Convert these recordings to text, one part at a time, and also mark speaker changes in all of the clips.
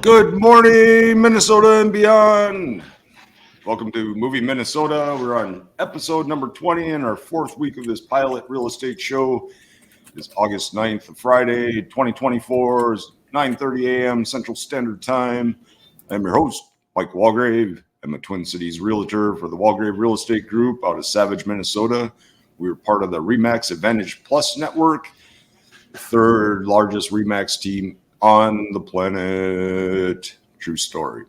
Speaker 1: Good morning, Minnesota and beyond. Welcome to Movie Minnesota. We're on episode number 20 in our fourth week of this pilot real estate show. It's August 9th, Friday, 2024, 9:30 a.m. Central Standard Time. I'm your host, Mike Walgrave. I'm a Twin Cities realtor for the Walgrave Real Estate Group out of Savage, Minnesota. We're part of the RE/MAX Advantage Plus network, the third largest RE/MAX team on the planet. True story.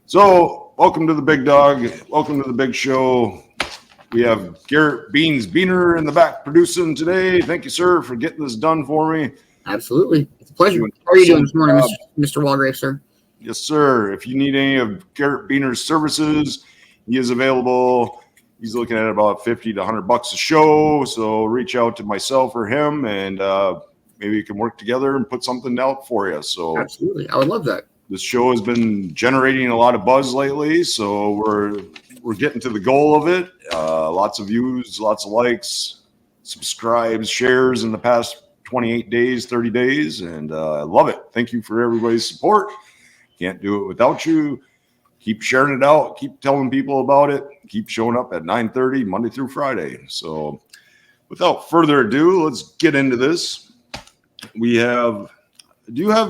Speaker 1: So, welcome to the big dog. Welcome to the big show. We have Garrett Beans Beaner in the back producing today. Thank you, sir, for getting this done for me.
Speaker 2: Absolutely. It's a pleasure. How are you doing this morning, Mr. Walgrave, sir?
Speaker 1: Yes, sir. If you need any of Garrett Beaner's services, he is available. He's looking at about $50 to $100 a show. So reach out to myself or him, and maybe we can work together and put something out for you. So
Speaker 2: absolutely, I would love that.
Speaker 1: This show has been generating a lot of buzz lately, so we're getting to the goal of it. Lots of views, lots of likes, subscribes, shares in the past 28 days, 30 days, and I love it. Thank you for everybody's support. Can't do it without you. Keep sharing it out. Keep telling people about it. Keep showing up at 9:30 Monday through Friday. So without further ado, let's get into this. Do you have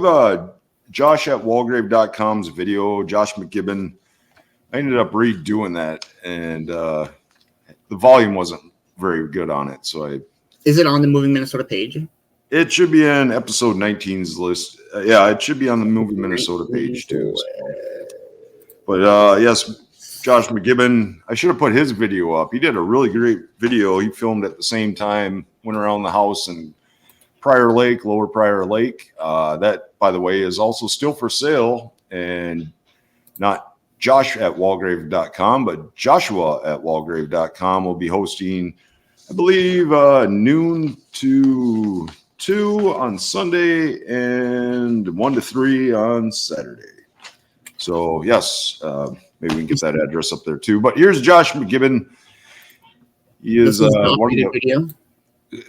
Speaker 1: Josh at Walgrave.com's video, Josh McGibbon? I ended up redoing that, and the volume wasn't very good on it. So
Speaker 2: Is it on the Moving Minnesota page?
Speaker 1: It should be in episode 19's list. Yeah, it should be on the Moving Minnesota page too. But yes, Josh McGibbon, I should have put his video up. He did a really great video. He filmed at the same time, went around the house in Prior Lake, Lower Prior Lake. That, by the way, is also still for sale, and not Josh at Walgrave.com, but Joshua at Walgrave.com will be hosting, I believe, noon to 2 on Sunday and 1 to 3 on Saturday. So, yes, maybe we can get that address up there too. But here's Josh McGibbon. He is
Speaker 2: one of the video.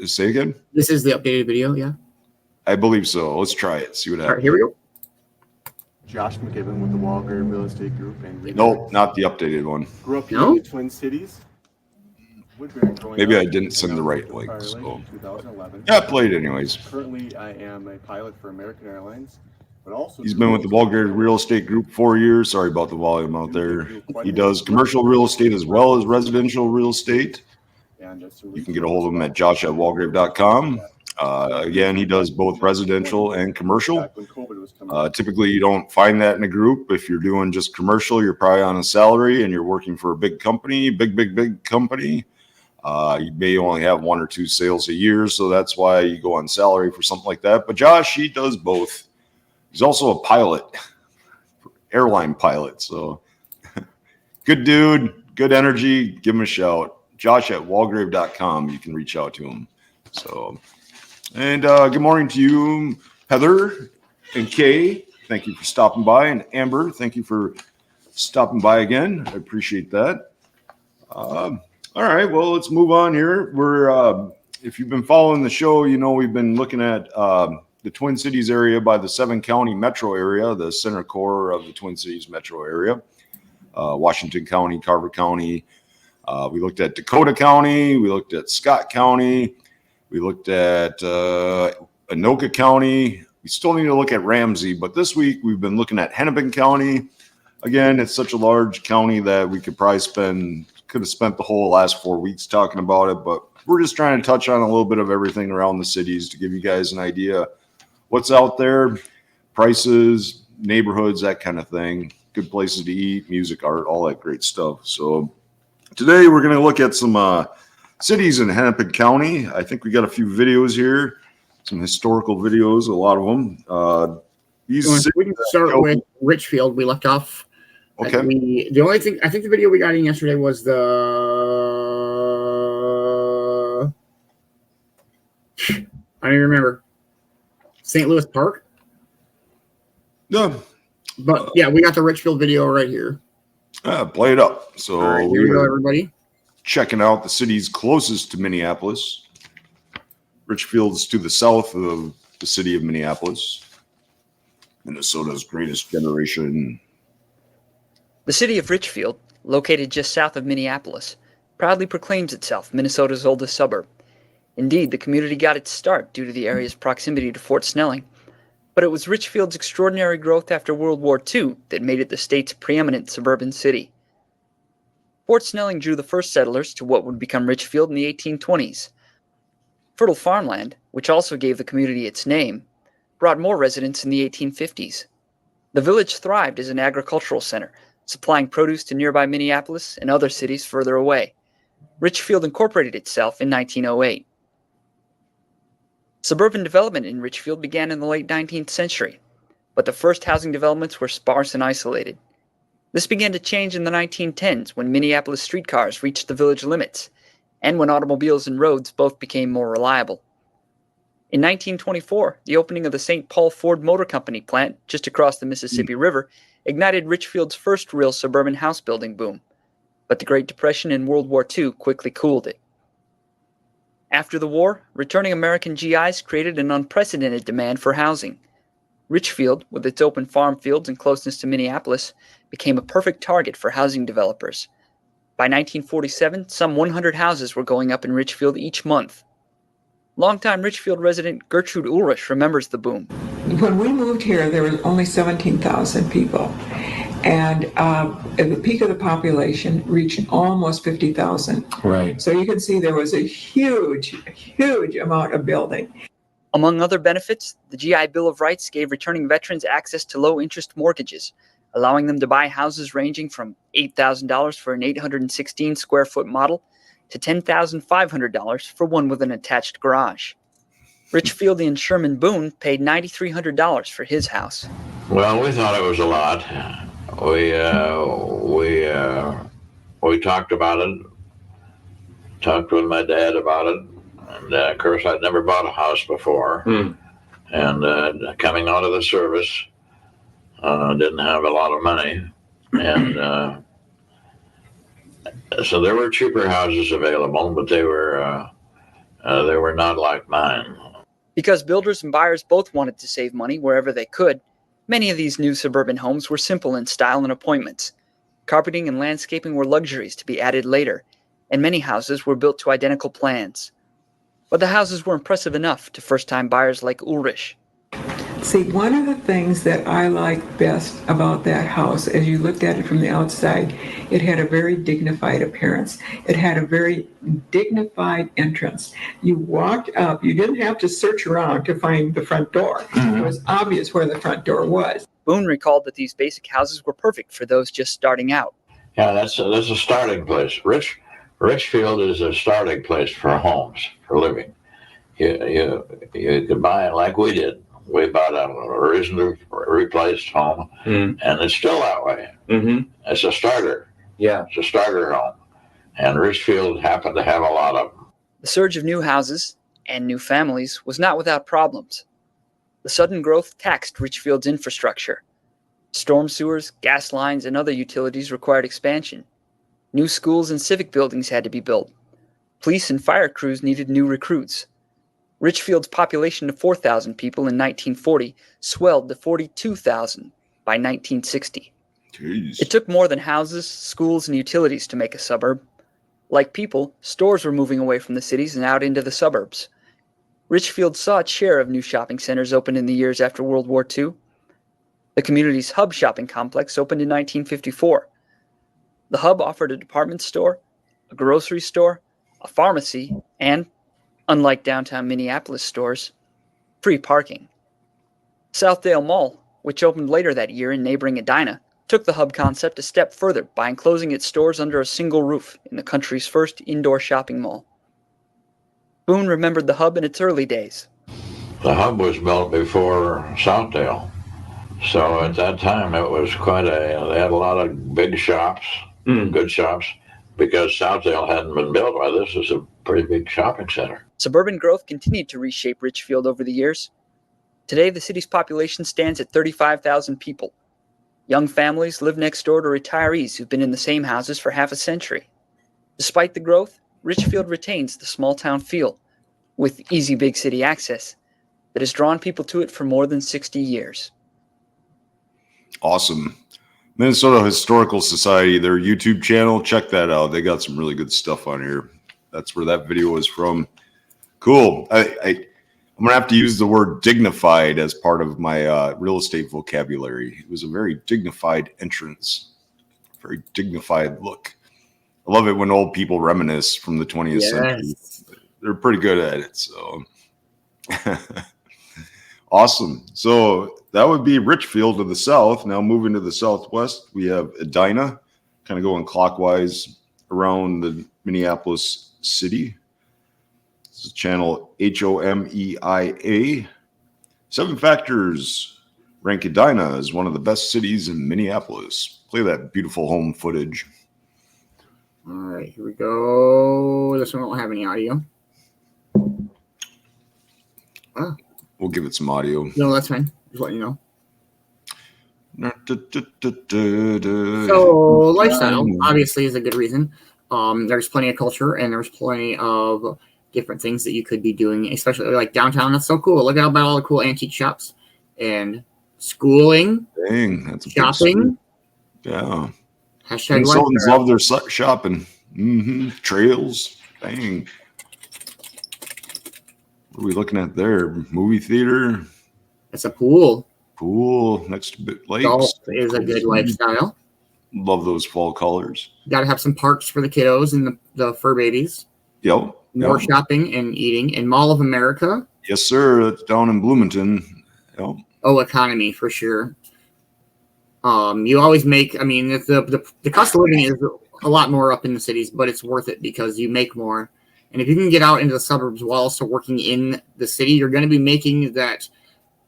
Speaker 1: Say again?
Speaker 2: This is the updated video, yeah?
Speaker 1: I believe so. Let's try it. See what happens.
Speaker 2: All right, here we go.
Speaker 3: Josh McGibbon with the Walgrave Real Estate Group. And
Speaker 1: nope, not the updated one.
Speaker 3: Grew up in the Twin Cities.
Speaker 1: Maybe I didn't send the right link. So. Yeah, play it anyways.
Speaker 3: Currently, I am a pilot for American Airlines. But also
Speaker 1: he's been with the Walgrave Real Estate Group 4 years. Sorry about the volume out there. He does commercial real estate as well as residential real estate. You can get a hold of him at josh at walgrave.com. Again, he does both residential and commercial. Typically, you don't find that in a group. If you're doing just commercial, you're probably on a salary and you're working for a big company, big company. You may only have 1 or 2 sales a year, so that's why you go on salary for something like that. But Josh, he does both. He's also a pilot, airline pilot. So good dude, good energy. Give him a shout. Josh at Walgrave.com. You can reach out to him. So, and good morning to you, Heather and Kay. Thank you for stopping by. And Amber, thank you for stopping by again. I appreciate that. All right, well, let's move on here. If you've been following the show, you know we've been looking at the Twin Cities area by the 7-county metro area, the center core of the Twin Cities metro area, Washington County, Carver County. We looked at Dakota County. We looked at Scott County. We looked at Anoka County. We still need to look at Ramsey, but this week we've been looking at Hennepin County. Again, it's such a large county that we could have spent the whole last 4 weeks talking about it, but we're just trying to touch on a little bit of everything around the cities to give you guys an idea what's out there, prices, neighborhoods, that kind of thing, good places to eat, music, art, all that great stuff. So today we're going to look at some cities in Hennepin County. I think we got a few videos here, some historical videos, a lot of them.
Speaker 2: We can start with Richfield. We left off.
Speaker 1: Okay.
Speaker 2: The only thing, I think the video we got in yesterday was I don't even remember. St. Louis Park?
Speaker 1: No.
Speaker 2: But yeah, we got the Richfield video right here.
Speaker 1: Play it up. So
Speaker 2: all right, here we go, everybody.
Speaker 1: Checking out the cities closest to Minneapolis. Richfield's to the south of the city of Minneapolis. Minnesota's greatest generation.
Speaker 4: The city of Richfield, located just south of Minneapolis, proudly proclaims itself Minnesota's oldest suburb. Indeed, the community got its start due to the area's proximity to Fort Snelling, but it was Richfield's extraordinary growth after World War II that made it the state's preeminent suburban city. Fort Snelling drew the first settlers to what would become Richfield in the 1820s. Fertile farmland, which also gave the community its name, brought more residents in the 1850s. The village thrived as an agricultural center, supplying produce to nearby Minneapolis and other cities further away. Richfield incorporated itself in 1908. Suburban development in Richfield began in the late 19th century, but the first housing developments were sparse and isolated. This began to change in the 1910s when Minneapolis streetcars reached the village limits, and when automobiles and roads both became more reliable. In 1924, the opening of the St. Paul Ford Motor Company plant just across the Mississippi River ignited Richfield's first real suburban house building boom, but the Great Depression and World War II quickly cooled it. After the war, returning American GIs created an unprecedented demand for housing. Richfield, with its open farm fields and closeness to Minneapolis, became a perfect target for housing developers. By 1947, some 100 houses were going up in Richfield each month. Longtime Richfield resident Gertrude Ulrich remembers the boom.
Speaker 5: When we moved here, there was only 17,000 people. And at the peak of the population reached almost 50,000.
Speaker 6: Right.
Speaker 5: So you can see there was a huge amount of building.
Speaker 4: Among other benefits, the GI Bill of Rights gave returning veterans access to low-interest mortgages, allowing them to buy houses ranging from $8,000 for an 816-square-foot model to $10,500 for one with an attached garage. Richfieldian Sherman Boone paid $9,300 for his house.
Speaker 6: Well, we thought it was a lot. We talked about it, talked with my dad about it, and of course I'd never bought a house before. And coming out of the service, didn't have a lot of money, and so there were cheaper houses available, but they were not like mine.
Speaker 4: Because builders and buyers both wanted to save money wherever they could, many of these new suburban homes were simple in style and appointments. Carpeting and landscaping were luxuries to be added later, and many houses were built to identical plans. But the houses were impressive enough to first-time buyers like Ulrich.
Speaker 5: See, one of the things that I liked best about that house, as you looked at it from the outside, it had a very dignified appearance. It had a very dignified entrance. You walked up, you didn't have to search around to find the front door. It was obvious where the front door was.
Speaker 4: Boone recalled that these basic houses were perfect for those just starting out.
Speaker 6: Yeah, that's a starting place. Richfield is a starting place for homes, for living. You could buy it like we did. We bought a originally replaced home, and it's still that way. It's a starter.
Speaker 3: Yeah.
Speaker 6: It's a starter home. And Richfield happened to have a lot of them.
Speaker 4: The surge of new houses and new families was not without problems. The sudden growth taxed Richfield's infrastructure. Storm sewers, gas lines, and other utilities required expansion. New schools and civic buildings had to be built. Police and fire crews needed new recruits. Richfield's population of 4,000 people in 1940 swelled to 42,000 by 1960.
Speaker 1: Jeez.
Speaker 4: It took more than houses, schools, and utilities to make a suburb. Like people, stores were moving away from the cities and out into the suburbs. Richfield saw its share of new shopping centers open in the years after World War II. The community's Hub shopping complex opened in 1954. The Hub offered a department store, a grocery store, a pharmacy, and, unlike downtown Minneapolis stores, free parking. Southdale Mall, which opened later that year in neighboring Edina, took the Hub concept a step further by enclosing its stores under a single roof in the country's first indoor shopping mall. Boone remembered the Hub in its early days.
Speaker 6: The Hub was built before Southdale. So at that time, it was they had a lot of big shops, good shops, because Southdale hadn't been built. Well, this is a pretty big shopping center.
Speaker 4: Suburban growth continued to reshape Richfield over the years. Today, the city's population stands at 35,000 people. Young families live next door to retirees who've been in the same houses for half a century. Despite the growth, Richfield retains the small-town feel, with easy big city access, that has drawn people to it for more than 60 years.
Speaker 1: Awesome. Minnesota Historical Society, their YouTube channel. Check that out. They got some really good stuff on here. That's where that video is from. Cool. I'm going to have to use the word dignified as part of my real estate vocabulary. It was a very dignified entrance, very dignified look. I love it when old people reminisce from the 20th century. They're pretty good at it. So awesome. So that would be Richfield to the south. Now moving to the southwest, we have Edina, kind of going clockwise around the Minneapolis city. This is channel HOMEIA. 7 factors rank Edina as one of the best cities in Minneapolis. Play that beautiful home footage.
Speaker 2: All right, here we go. This one won't have any audio. Oh.
Speaker 1: We'll give it some audio.
Speaker 2: No, that's fine. Just letting you know.
Speaker 1: So
Speaker 2: So lifestyle obviously is a good reason. There's plenty of culture and there's plenty of different things that you could be doing, especially like downtown. That's so cool. Look about all the cool antique shops and schooling.
Speaker 1: Dang, that's a
Speaker 2: shopping.
Speaker 1: Yeah.
Speaker 2: Hashtag
Speaker 1: Minnesotans love their shopping. Trails. Dang. What are we looking at there? Movie theater.
Speaker 2: It's a pool.
Speaker 1: Pool next to lakes.
Speaker 2: Golf is a good lifestyle.
Speaker 1: Love those fall colors.
Speaker 2: You got to have some parks for the kiddos and the fur babies.
Speaker 1: Yep.
Speaker 2: More shopping and eating. And Mall of America.
Speaker 1: Yes, sir. That's down in Bloomington. Yep.
Speaker 2: Oh, economy for sure. You always make. I mean, the cost of living is a lot more up in the cities, but it's worth it because you make more. And if you can get out into the suburbs while also working in the city, you're going to be making that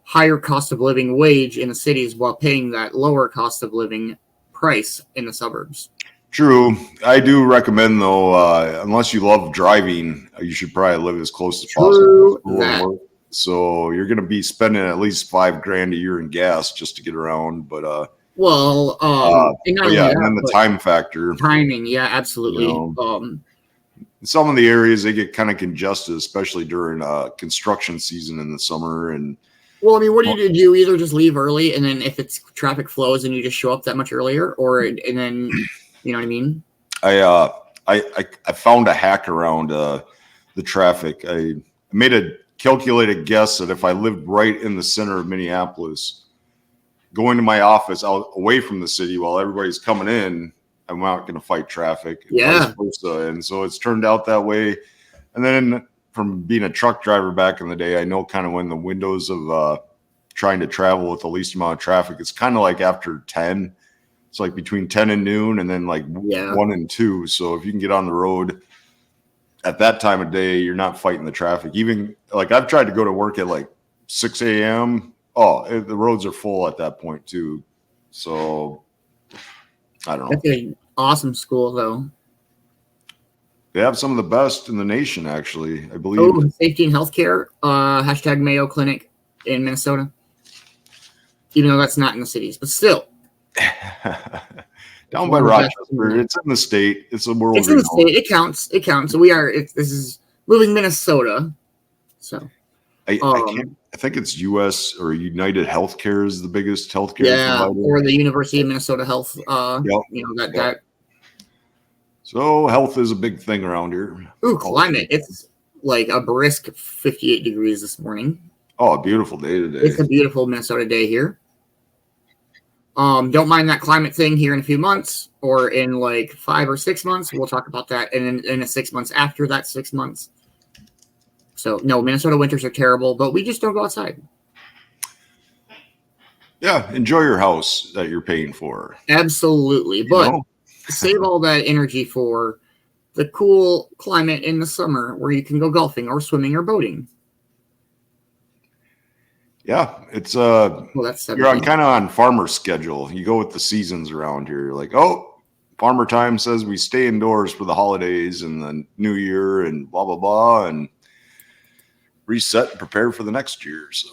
Speaker 2: higher cost of living wage in the cities while paying that lower cost of living price in the suburbs.
Speaker 1: True. I do recommend, though, unless you love driving, you should probably live as close as possible. So you're going to be spending at least $5,000 a year in gas just to get around. But and then the time factor.
Speaker 2: Timing, yeah, absolutely.
Speaker 1: You know, some of the areas they get kind of congested, especially during construction season in the summer. And
Speaker 2: well, I mean, what do you do? You either just leave early, and then if it's traffic flows, and you just show up that much earlier, and then you know what I mean.
Speaker 1: I found a hack around the traffic. I made a calculated guess that if I lived right in the center of Minneapolis, going to my office out away from the city while everybody's coming in, I'm not going to fight traffic.
Speaker 2: Yeah.
Speaker 1: And so it's turned out that way. And then from being a truck driver back in the day, I know kind of when the windows of trying to travel with the least amount of traffic, it's kind of like after 10. It's like between 10 and noon and then like 1 and 2. So if you can get on the road at that time of day, you're not fighting the traffic. Even like I've tried to go to work at like 6 a.m. The roads are full at that point too. So I don't know.
Speaker 2: That's an awesome school, though.
Speaker 1: They have some of the best in the nation, actually, I believe.
Speaker 2: Oh, safety and healthcare. Hashtag Mayo Clinic in Minnesota. Even though that's not in the cities, but still.
Speaker 1: Down by Rochester. It's in the state. It's a world.
Speaker 2: It's in the state. It counts. It counts. So this is moving Minnesota. So
Speaker 1: I think it's U.S. or United Healthcare is the biggest healthcare.
Speaker 2: Yeah, or the University of Minnesota Health. That.
Speaker 1: So health is a big thing around here.
Speaker 2: Ooh, climate. It's like a brisk 58 degrees this morning.
Speaker 1: Oh, a beautiful day today.
Speaker 2: It's a beautiful Minnesota day here. Don't mind that climate thing here in a few months or in like 5 or 6 months. We'll talk about that. And then in the 6 months after that 6 months. So no, Minnesota winters are terrible, but we just don't go outside.
Speaker 1: Yeah. Enjoy your house that you're paying for.
Speaker 2: Absolutely. But save all that energy for the cool climate in the summer where you can go golfing or swimming or boating.
Speaker 1: Yeah, it's
Speaker 2: that's
Speaker 1: you're on farmer schedule. You go with the seasons around here. You're like, farmer time says we stay indoors for the holidays and the new year and blah blah blah and reset and prepare for the next year. So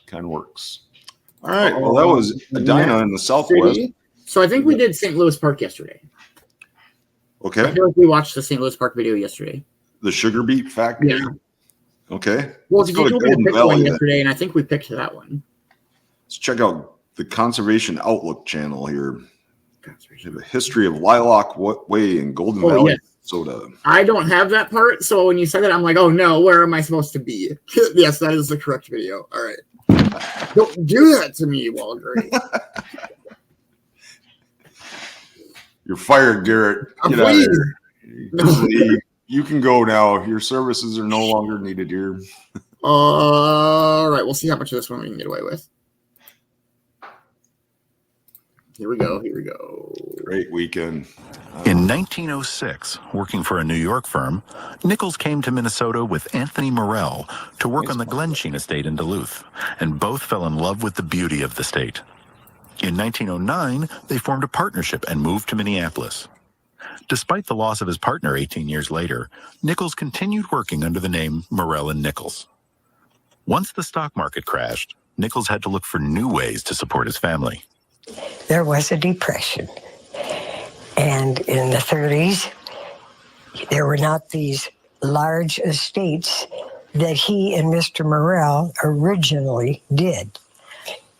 Speaker 1: kind of works. All right. Well, that was Edina in the Southwest.
Speaker 2: So I think we did St. Louis Park yesterday.
Speaker 1: Okay.
Speaker 2: I feel like we watched the St. Louis Park video yesterday.
Speaker 1: The sugar beet factory.
Speaker 2: Yeah.
Speaker 1: Okay.
Speaker 2: Well, you told me to pick one yesterday, and I think we picked that one.
Speaker 1: Let's check out the Conservation Outlook channel here. We have a history of Lilac Way in Golden Valley,
Speaker 2: yes.
Speaker 1: Minnesota.
Speaker 2: I don't have that part, so when you said that, I'm like, oh no, where am I supposed to be? Yes, that is the correct video. All right. Don't do that to me, Walgrave.
Speaker 1: You're fired, Garrett. Get out of here. You can go now. Your services are no longer needed here.
Speaker 2: All right, we'll see how much of this one we can get away with. Here we go.
Speaker 1: Great weekend.
Speaker 7: In 1906, working for a New York firm, Nichols came to Minnesota with Anthony Morell to work on the Glensheen estate in Duluth, and both fell in love with the beauty of the state. In 1909, they formed a partnership and moved to Minneapolis. Despite the loss of his partner 18 years later, Nichols continued working under the name Morell and Nichols. Once the stock market crashed, Nichols had to look for new ways to support his family.
Speaker 8: There was a depression. And in the 30s, there were not these large estates that he and Mr. Morell originally did.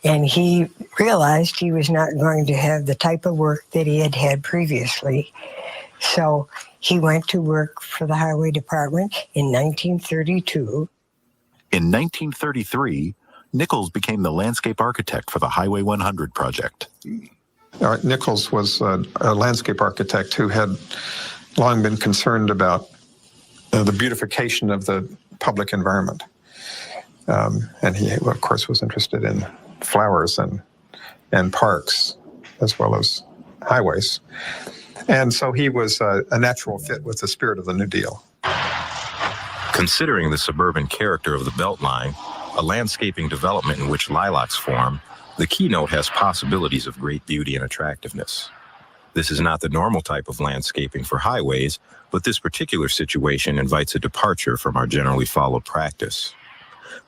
Speaker 8: And he realized he was not going to have the type of work that he had had previously. So he went to work for the Highway Department in 1932.
Speaker 7: In 1933, Nichols became the landscape architect for the Highway 100 project.
Speaker 9: Nichols was a landscape architect who had long been concerned about the beautification of the public environment. And he, of course, was interested in flowers and parks, as well as highways. And so he was a natural fit with the spirit of the New Deal.
Speaker 10: Considering the suburban character of the Beltline, a landscaping development in which lilacs form, the keynote has possibilities of great beauty and attractiveness. This is not the normal type of landscaping for highways, but this particular situation invites a departure from our generally followed practice.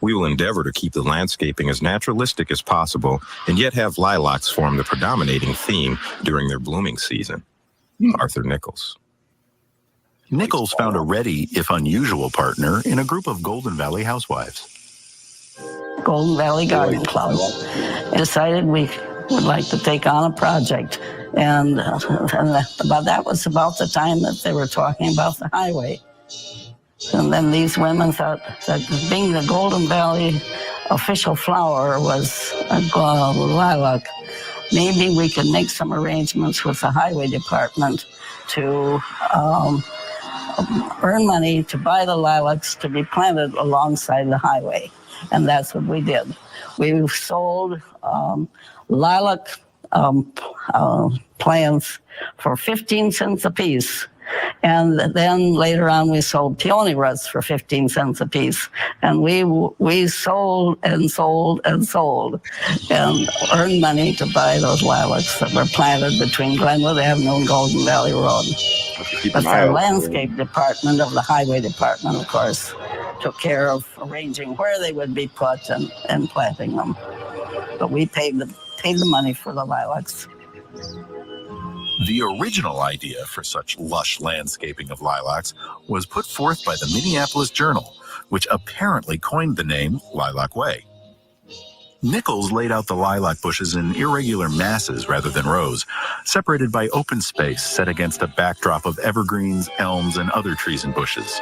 Speaker 10: We will endeavor to keep the landscaping as naturalistic as possible and yet have lilacs form the predominating theme during their blooming season. Arthur Nichols.
Speaker 7: Nichols found a ready, if unusual, partner in a group of Golden Valley housewives.
Speaker 11: Golden Valley Garden Club decided we would like to take on a project. And that was about the time that they were talking about the highway. And then these women thought that being the Golden Valley official flower was a lilac, maybe we could make some arrangements with the highway department to earn money to buy the lilacs to be planted alongside the highway. And that's what we did. We sold lilac plants for 15 cents a piece. And then later on, we sold peony rods for 15 cents a piece. And we sold and sold and sold and earned money to buy those lilacs that were planted between Glenwood Avenue and Golden Valley Road. But the landscape department of the highway department, of course, took care of arranging where they would be put and planting them. But we paid the money for the lilacs.
Speaker 7: The original idea for such lush landscaping of lilacs was put forth by the Minneapolis Journal, which apparently coined the name Lilac Way. Nichols laid out the lilac bushes in irregular masses rather than rows, separated by open space set against a backdrop of evergreens, elms, and other trees and bushes.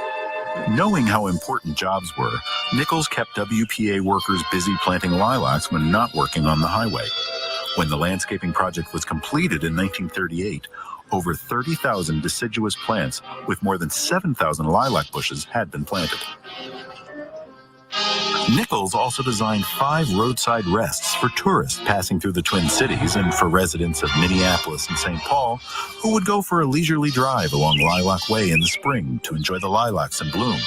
Speaker 7: Knowing how important jobs were, Nichols kept WPA workers busy planting lilacs when not working on the highway. When the landscaping project was completed in 1938, over 30,000 deciduous plants with more than 7,000 lilac bushes had been planted. Nichols also designed 5 roadside rests for tourists passing through the Twin Cities and for residents of Minneapolis and St. Paul who would go for a leisurely drive along Lilac Way in the spring to enjoy the lilacs in bloom,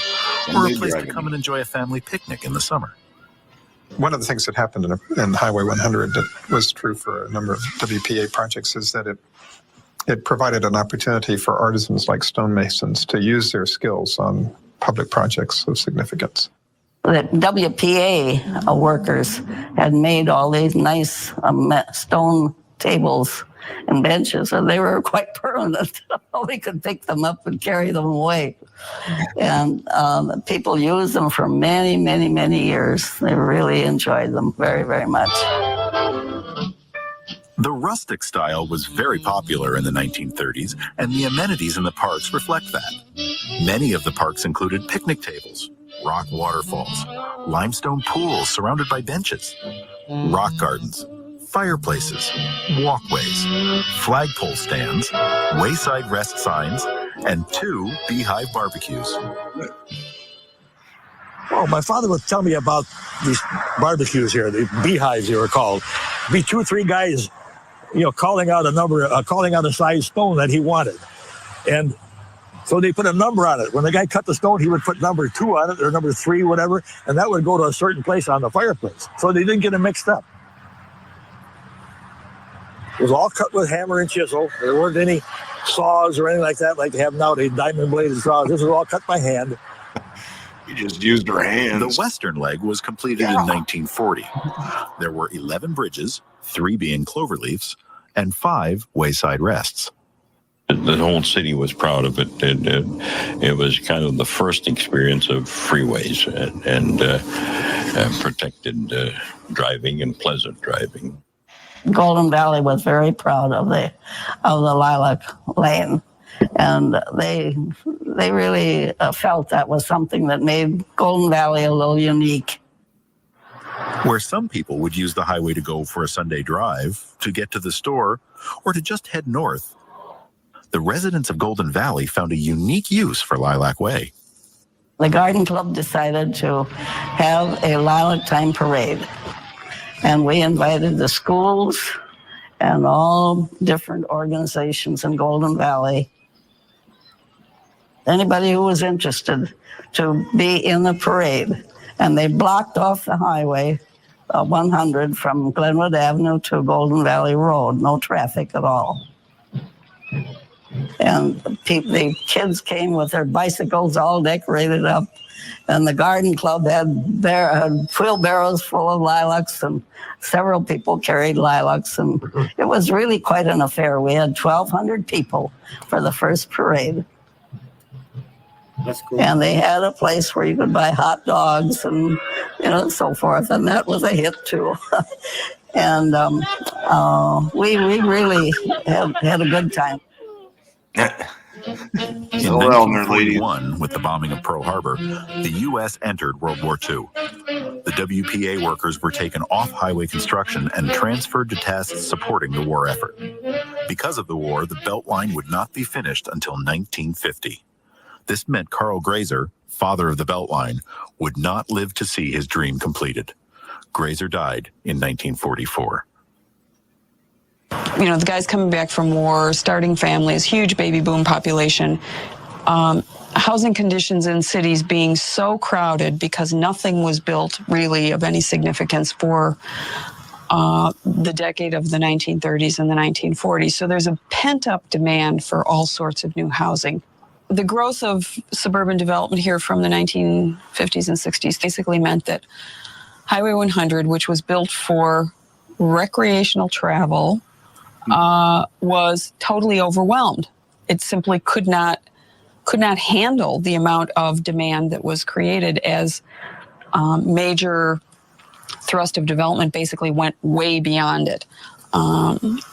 Speaker 7: or a place to come and enjoy a family picnic in the summer.
Speaker 9: One of the things that happened in Highway 100 that was true for a number of WPA projects is that it provided an opportunity for artisans like stonemasons to use their skills on public projects of significance.
Speaker 11: The WPA workers had made all these nice stone tables and benches, and they were quite permanent. We could pick them up and carry them away. And people used them for many, many, many years. They really enjoyed them very, very much.
Speaker 7: The rustic style was very popular in the 1930s, and the amenities in the parks reflect that. Many of the parks included picnic tables, rock waterfalls, limestone pools surrounded by benches, rock gardens, fireplaces, walkways, flagpole stands, wayside rest signs, and 2 beehive barbecues.
Speaker 12: Oh, my father would tell me about these barbecues here, the beehives they were called. Be 2 or 3 guys, calling out a size stone that he wanted. And so they put a number on it. When the guy cut the stone, he would put number 2 on it or number 3, whatever, and that would go to a certain place on the fireplace. So they didn't get it mixed up. It was all cut with hammer and chisel. There weren't any saws or anything like that like they have nowadays, diamond-bladed saws. This was all cut by hand.
Speaker 1: You just used her hands.
Speaker 7: The western leg was completed in 1940. There were 11 bridges, 3 being cloverleafs, and 5 wayside rests.
Speaker 13: The whole city was proud of it. It was kind of the first experience of freeways and protected driving and pleasant driving.
Speaker 11: Golden Valley was very proud of the Lilac Lane, and they really felt that was something that made Golden Valley a little unique.
Speaker 7: Where some people would use the highway to go for a Sunday drive, to get to the store, or to just head north, the residents of Golden Valley found a unique use for Lilac Way.
Speaker 11: The Garden Club decided to have a Lilac Time Parade, and we invited the schools and all different organizations in Golden Valley, anybody who was interested, to be in the parade. And they blocked off the highway 100 from Glenwood Avenue to Golden Valley Road, no traffic at all. And the kids came with their bicycles all decorated up, and the garden club had wheelbarrows full of lilacs, and several people carried lilacs, and it was really quite an affair. We had 1,200 people for the first parade.
Speaker 2: That's cool.
Speaker 11: And they had a place where you could buy hot dogs and so forth, and that was a hit too. And we really had a good time.
Speaker 7: In 1941, with the bombing of Pearl Harbor, the U.S. entered World War II. The WPA workers were taken off highway construction and transferred to tasks supporting the war effort. Because of the war, the Beltline would not be finished until 1950. This meant Carl Grazer, father of the Beltline, would not live to see his dream completed. Grazer died in 1944.
Speaker 14: The guys coming back from war, starting families, huge baby boom population, housing conditions in cities being so crowded because nothing was built really of any significance for the decade of the 1930s and the 1940s. So there's a pent-up demand for all sorts of new housing. The growth of suburban development here from the 1950s and 60s basically meant that Highway 100, which was built for recreational travel, was totally overwhelmed. It simply could not handle the amount of demand that was created as major thrust of development basically went way beyond it.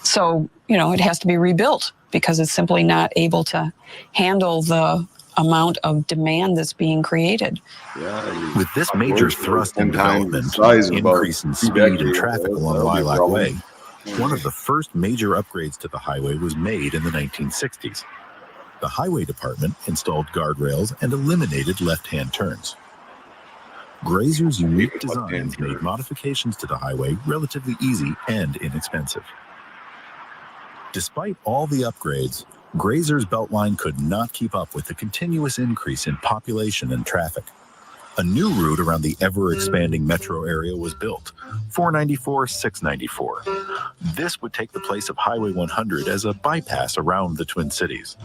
Speaker 14: So it has to be rebuilt because it's simply not able to handle the amount of demand that's being created.
Speaker 7: With this major thrust in development, increase in speed and traffic along Lilac Way, one of the first major upgrades to the highway was made in the 1960s. The Highway Department installed guardrails and eliminated left-hand turns. Grazer's unique designs made modifications to the highway relatively easy and inexpensive. Despite all the upgrades, Grazer's Beltline could not keep up with the continuous increase in population and traffic. A new route around the ever-expanding metro area was built, 494-694. This would take the place of Highway 100 as a bypass around the Twin Cities.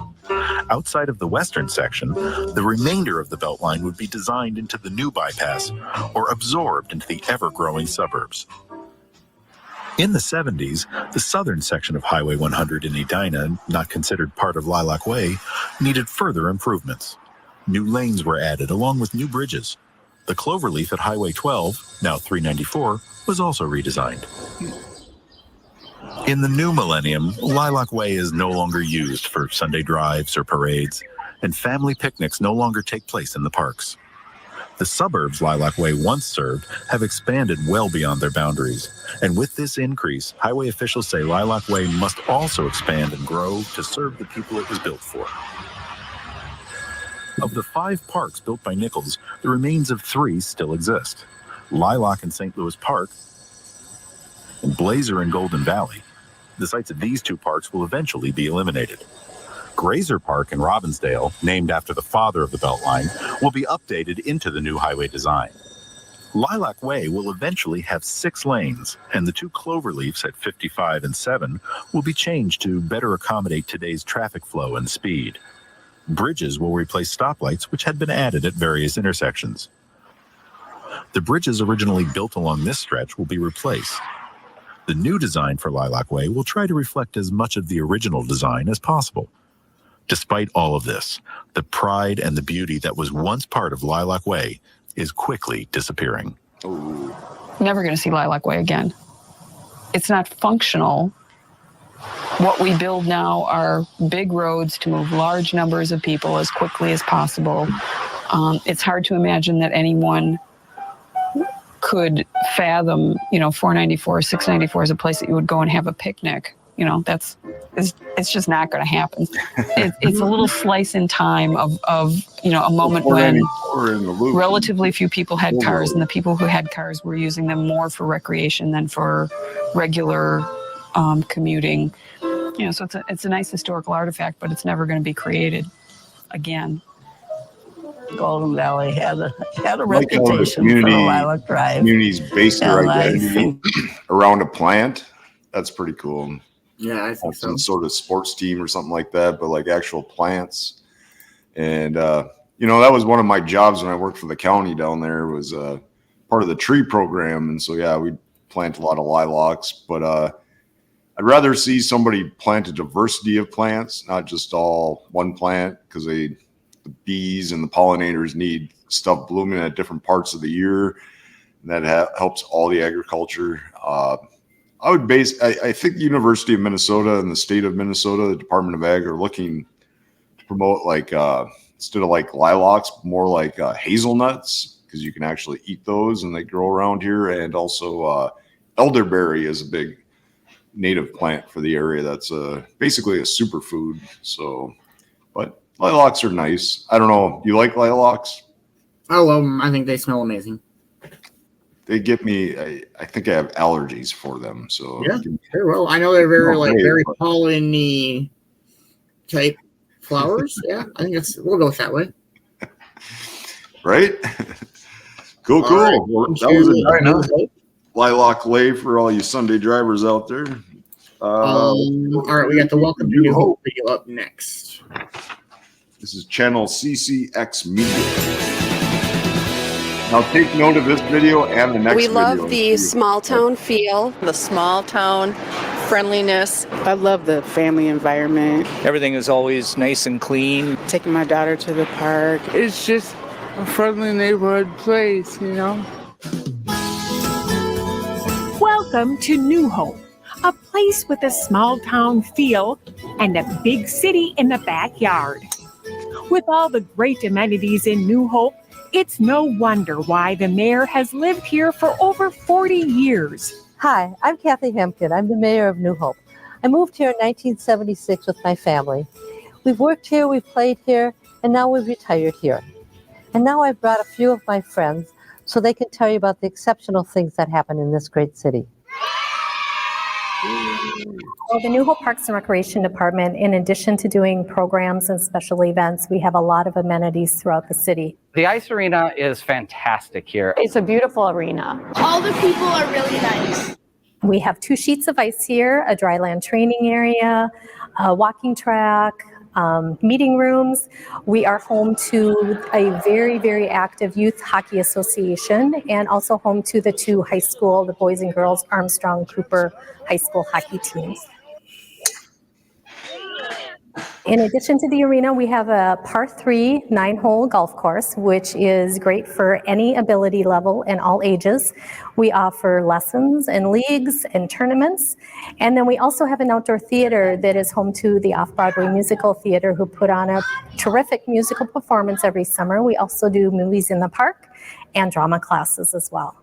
Speaker 7: Outside of the western section, the remainder of the Beltline would be designed into the new bypass or absorbed into the ever-growing suburbs. In the 70s, the southern section of Highway 100 in Edina, not considered part of Lilac Way, needed further improvements. New lanes were added along with new bridges. The cloverleaf at Highway 12, now 394, was also redesigned. In the new millennium, Lilac Way is no longer used for Sunday drives or parades, and family picnics no longer take place in the parks. The suburbs Lilac Way once served have expanded well beyond their boundaries, and with this increase, highway officials say Lilac Way must also expand and grow to serve the people it was built for. Of the 5 parks built by Nichols, the remains of 3 still exist: Lilac in St. Louis Park and Blazer in Golden Valley. The sites of these 2 parks will eventually be eliminated. Grazer Park in Robbinsdale, named after the father of the Beltline, will be updated into the new highway design. Lilac Way will eventually have 6 lanes, and the 2 cloverleafs at 55 and 7 will be changed to better accommodate today's traffic flow and speed. Bridges will replace stoplights, which had been added at various intersections. The bridges originally built along this stretch will be replaced. The new design for Lilac Way will try to reflect as much of the original design as possible. Despite all of this, the pride and the beauty that was once part of Lilac Way is quickly disappearing.
Speaker 14: Never going to see Lilac Way again. It's not functional. What we build now are big roads to move large numbers of people as quickly as possible. It's hard to imagine that anyone could fathom, 494, 694 is a place that you would go and have a picnic. It's just not going to happen. It's a little slice in time of a moment when relatively few people had cars, and the people who had cars were using them more for recreation than for regular commuting. So it's a nice historical artifact, but it's never going to be created again.
Speaker 11: Golden Valley had a reputation for a Lilac Drive.
Speaker 1: Communities based their identity around a plant. That's pretty cool.
Speaker 2: Yeah, I think
Speaker 1: some sort of sports team or something like that, but like actual plants. And that was one of my jobs when I worked for the county down there, was part of the tree program. And so we plant a lot of lilacs, but I'd rather see somebody plant a diversity of plants, not just all one plant, because the bees and the pollinators need stuff blooming at different parts of the year. And that helps all the agriculture. I think the University of Minnesota and the state of Minnesota, the Department of Ag, are looking to promote instead of like lilacs, more like hazelnuts, because you can actually eat those and they grow around here. And also elderberry is a big native plant for the area. That's basically a superfood. So, but lilacs are nice. I don't know. You like lilacs?
Speaker 2: I love them. I think they smell amazing.
Speaker 1: They get me. I think I have allergies for them. So
Speaker 2: yeah, very well. I know they're very pollen-y type flowers. Yeah, I think we'll go with that way.
Speaker 1: Right? Cool.
Speaker 2: Right.
Speaker 1: Well, that was a Lilac Way for all you Sunday drivers out there.
Speaker 2: All right, we got the Welcome to New Hope video up next.
Speaker 1: This is channel CCX Media. Now take note of this video and the next video.
Speaker 15: We love the small town feel, the small town friendliness.
Speaker 16: I love the family environment.
Speaker 17: Everything is always nice and clean.
Speaker 16: Taking my daughter to the park. It's just a friendly neighborhood place,
Speaker 18: Welcome to New Hope, a place with a small town feel and a big city in the backyard. With all the great amenities in New Hope, it's no wonder why the mayor has lived here for over 40 years.
Speaker 19: Hi, I'm Kathy Hempkin. I'm the mayor of New Hope. I moved here in 1976 with my family. We've worked here, we've played here, and now we've retired here. And now I've brought a few of my friends so they can tell you about the exceptional things that happen in this great city.
Speaker 20: Well, the New Hope Parks and Recreation Department, in addition to doing programs and special events, we have a lot of amenities throughout the city.
Speaker 21: The ice arena is fantastic here.
Speaker 20: It's a beautiful arena.
Speaker 22: All the people are really nice.
Speaker 20: We have 2 sheets of ice here, a dry land training area, a walking track, meeting rooms. We are home to a very, very active youth hockey association, and also home to the 2 high school, the boys and girls Armstrong Cooper high school hockey teams. In addition to the arena, we have a par 3 9-hole golf course, which is great for any ability level and all ages. We offer lessons and leagues and tournaments. And then we also have an outdoor theater that is home to the Off-Broadway Musical Theater, who put on a terrific musical performance every summer. We also do movies in the park and drama classes as well.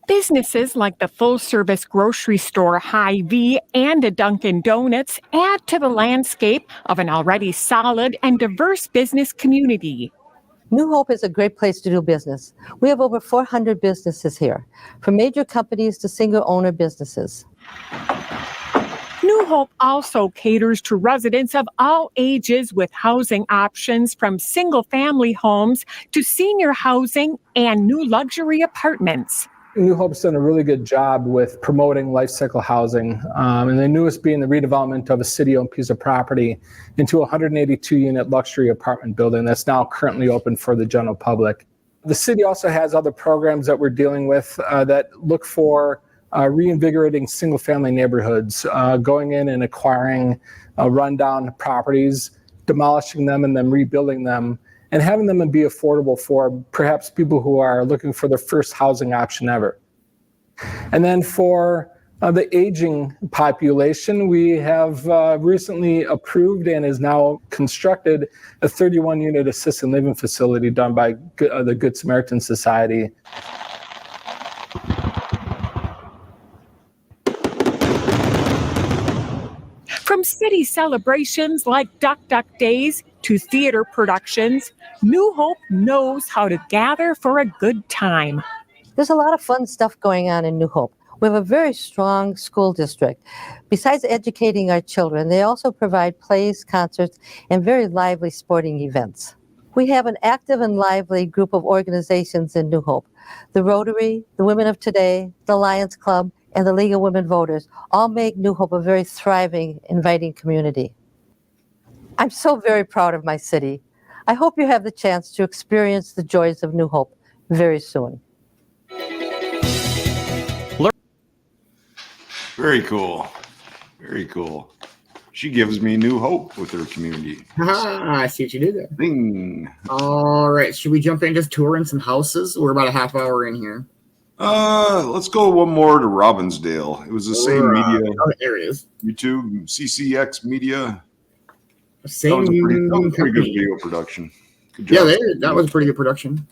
Speaker 18: Businesses like the full-service grocery store Hy-Vee and a Dunkin' Donuts add to the landscape of an already solid and diverse business community.
Speaker 19: New Hope is a great place to do business. We have over 400 businesses here, from major companies to single-owner businesses.
Speaker 18: New Hope also caters to residents of all ages with housing options from single-family homes to senior housing and new luxury apartments.
Speaker 3: New Hope's done a really good job with promoting life cycle housing, and the newest being the redevelopment of a city-owned piece of property into a 182-unit luxury apartment building that's now currently open for the general public. The city also has other programs that we're dealing with that look for reinvigorating single-family neighborhoods, going in and acquiring rundown properties, demolishing them and then rebuilding them, and having them be affordable for perhaps people who are looking for their first housing option ever. And then for the aging population, we have recently approved and is now constructed a 31-unit assisted living facility done by the Good Samaritan Society.
Speaker 18: From city celebrations like Duck Duck Days to theater productions, New Hope knows how to gather for a good time.
Speaker 19: There's a lot of fun stuff going on in New Hope. We have a very strong school district. Besides educating our children, they also provide plays, concerts, and very lively sporting events. We have an active and lively group of organizations in New Hope. The Rotary, the Women of Today, the Lions Club, and the League of Women Voters all make New Hope a very thriving, inviting community. I'm so very proud of my city. I hope you have the chance to experience the joys of New Hope very soon.
Speaker 1: Very cool. Very cool. She gives me new hope with her community.
Speaker 2: I see what you did there.
Speaker 1: Ding.
Speaker 2: All right, should we jump in just touring some houses? We're about a half hour in here.
Speaker 1: Let's go one more to Robbinsdale. It was the same media.
Speaker 2: Oh, there it is.
Speaker 1: YouTube, CCX Media.
Speaker 2: Same
Speaker 1: that was a pretty good video production. Good job.
Speaker 2: Yeah, that was a pretty good production.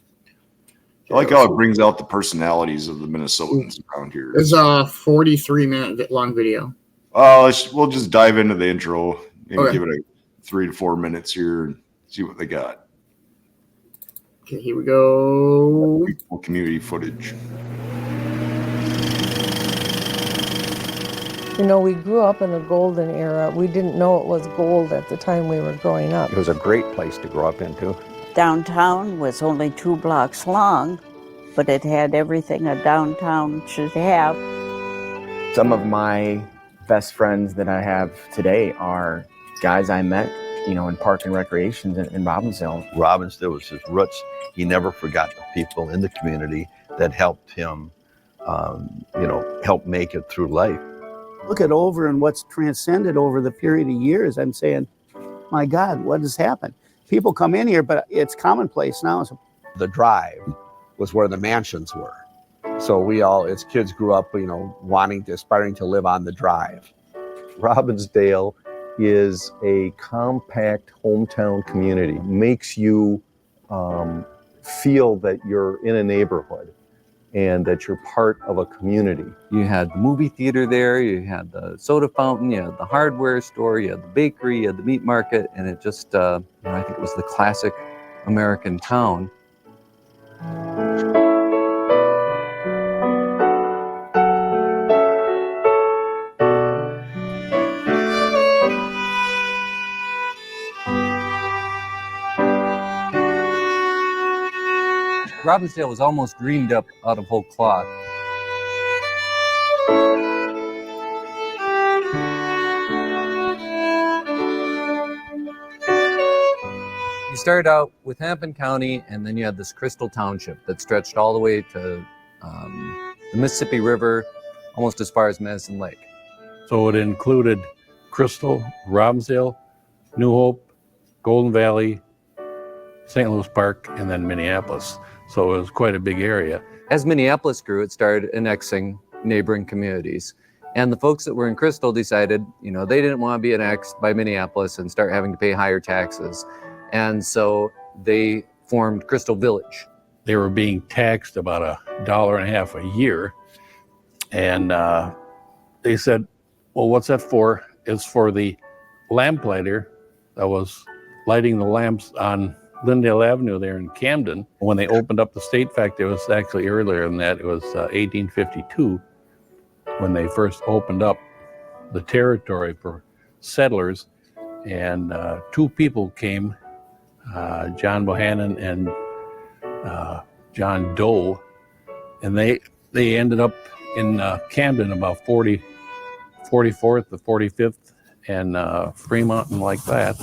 Speaker 1: I like how it brings out the personalities of the Minnesotans around here.
Speaker 2: It's a 43-minute long video.
Speaker 1: We'll just dive into the intro and
Speaker 2: Okay.
Speaker 1: give it a 3 to 4 minutes here and see what they got.
Speaker 2: Okay, here we go.
Speaker 1: Community footage.
Speaker 5: You know, we grew up in a golden era. We didn't know it was gold at the time we were growing up.
Speaker 23: It was a great place to grow up into.
Speaker 24: Downtown was only 2 blocks long, but it had everything a downtown should have.
Speaker 25: Some of my best friends that I have today are guys I met, in park and recreations in Robbinsdale.
Speaker 26: Robbinsdale was his roots. He never forgot the people in the community that helped him, help make it through life.
Speaker 27: Look at over and what's transcended over the period of years. I'm saying, my God, what has happened? People come in here, but it's commonplace now.
Speaker 23: The drive was where the mansions were. So we all, as kids, grew up, aspiring to live on the drive.
Speaker 28: Robbinsdale is a compact hometown community. Makes you feel that you're in a neighborhood and that you're part of a community.
Speaker 29: You had the movie theater there, you had the soda fountain, you had the hardware store, you had the bakery, you had the meat market, and it just, I think it was the classic American town. Robbinsdale was almost dreamed up out of whole cloth. You started out with Hennepin County, and then you had this Crystal Township that stretched all the way to the Mississippi River, almost as far as Medicine Lake.
Speaker 30: So it included
Speaker 4: Crystal, Robbinsdale, New Hope, Golden Valley, St. Louis Park, and then Minneapolis. So it was quite a big area.
Speaker 29: As Minneapolis grew, it started annexing neighboring communities. And the folks that were in Crystal decided, you know, they didn't want to be annexed by Minneapolis and start having to pay higher taxes. And so they formed Crystal Village.
Speaker 4: They were being taxed about $1.50 a year. And they said, well, what's that for? It's for the lamplighter that was lighting the lamps on Lyndale Avenue there in Camden. When they opened up the state factory, it was actually earlier than that. It was 1852 when they first opened up the territory for settlers. And two people came, John Bohannon and John Doe, and they ended up in Camden about 44th to 45th and Fremont and like that.